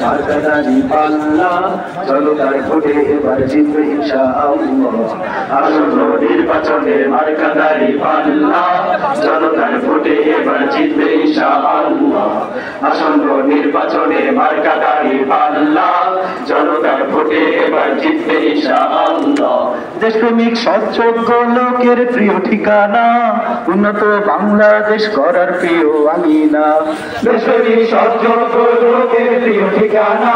মার্কাদারি পাল্লা জনতার ভোটে এবার জিতবে ইনশাআল্লাহ। আসন্ন নির্বাচনে মার্কাদারি পাল্লা জনতার ভোটে এবার জিতবে ইনশাআল্লাহ। আসন্ন নির্বাচনে মার্কাদারি পাল্লা জনতার ভোটে এবার জিতবে ইনশাআল্লাহ। দেশপ্রেমিক সৎযোগ্য লোকের প্রিয় ঠিকানা, উন্নত বাংলাদেশ করার প্রিয় আঙিনা। দেশপ্রেমিক সৎযোগ্য লোকের প্রিয় ঠিকানা,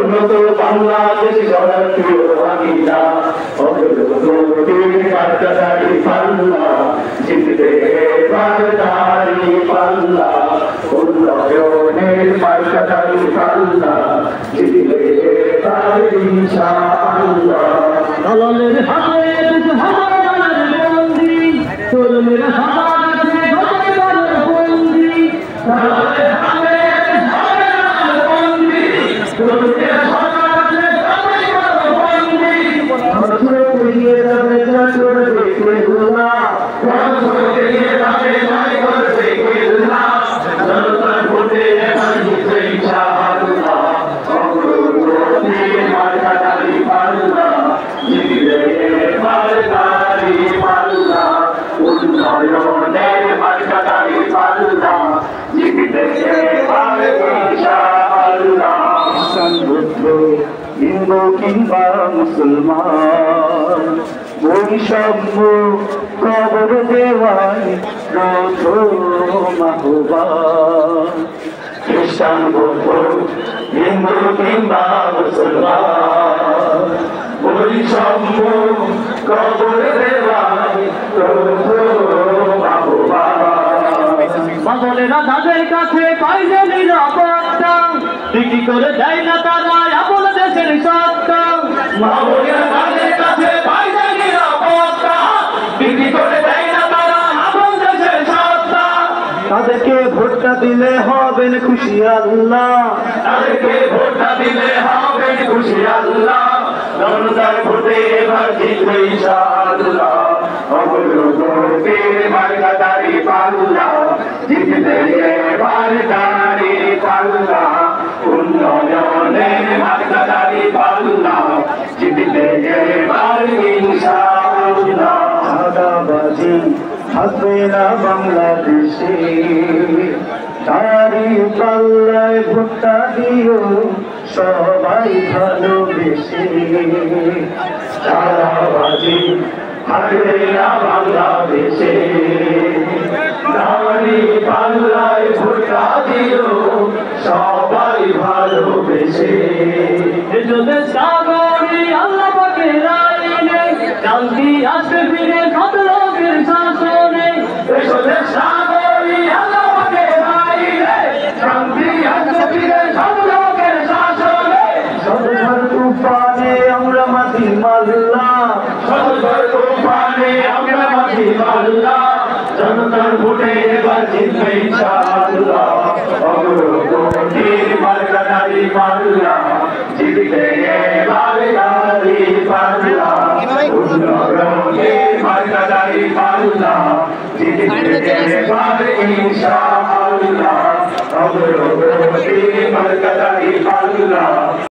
উন্নত বাংলাদেশ গড়ার প্রিয় আঙিনা। মার্কাদারি পাল্লা জিতবে এবার দাড়ি পাল্লা, উন্নয়নের মার্কাদারি পাল্লা জিতবে এবার ইনশাআল্লাহ। দলের হাতে হাজার বন্দি, তরুণের হাতে হাজার বন্দি, দলের হাতে হাজার বন্দি, তরুণের হাতে হাজার বন্দি। বছর পেরিয়ে যাবে যা করবে কেগুলা, বছর পেরিয়ে যাবে যা করবে কেগুলা, জনতার ভোটে এবার জিতবে ইনশাআল্লাহ। মার্কাদারি পাল্লা জিতবে এবার দাড়ি পাল্লা, উন্নয়নের মার্কাদারি পাল্লা জিতবে এবার ইনশাআল্লাহ। বুদ্ধ হিন্দু কিংবা মুসলমান বৈষম্য কবর দেওয়ায় প্রথম আহ্বান। খ্রিস্টান বৌদ্ধ হিন্দু কিংবা মুসলমান বৈষম্য কবর দেওয়ায় প্রথম আহ্বান। বদলেরা তাদের কাছে পাইলে নিরাপত্তা, বিক্রি করে দেয় না তারা আপন দেশের সত্তা। বদলেরা তাদের কাছে পাইলে নিরাপত্তা, বিক্রি করে দেয় না তারা আপন দেশের সত্তা। তাদেরকে ভোটটা দিলে হবেন খুশি আল্লাহ, তাদেরকে ভোটটা দিলে হবেন খুশি আল্লাহ। জনতার ভোটে এবার জিতবে ইনশাআল্লাহ। অগ্রগতি মার্কাদারি পাল্লা জিতবে এবার দাড়ি পাল্লা, উন্নয়নের মার্কাদারি পাল্লা জিতবে এবার ইনশাআল্লাহ। চাঁদাবাজি থাকবে না বাংলাদেশে, দাড়ি পাল্লায় ভোটটা দিও সবাই ভালোবেসে। চাঁদাবাজি থাকবে না বাংলাদেশে, দাড়ি পাল্লায় ভোটটা দিও সবাই ভালোবেসে। যদি সাগরে আল্লাহ পাকের আইনে শান্তি আসবে ফিরে কত লোকের শাসনে। দেশে সাগরে আল্লাহ পাকের আইনে শান্তি আসবে ফিরে সব লোকের শাসনে। সদর তুফানে আমরা মাটি মাল্লা, সদর তুফানে আমরা মাটি মাল্লা, জনতার ভোটে এবার জিতবে ইনশাআল্লাহ। অগ্রগতি মার্কাদারি পাল্লা জিতবে এবার দাড়ি পাল্লা, উন্নয়নের মার্কাদারি পাল্লা জিতবে এবার ইনশাআল্লাহ। অগ্রগতি মার্কাদারি পাল্লা।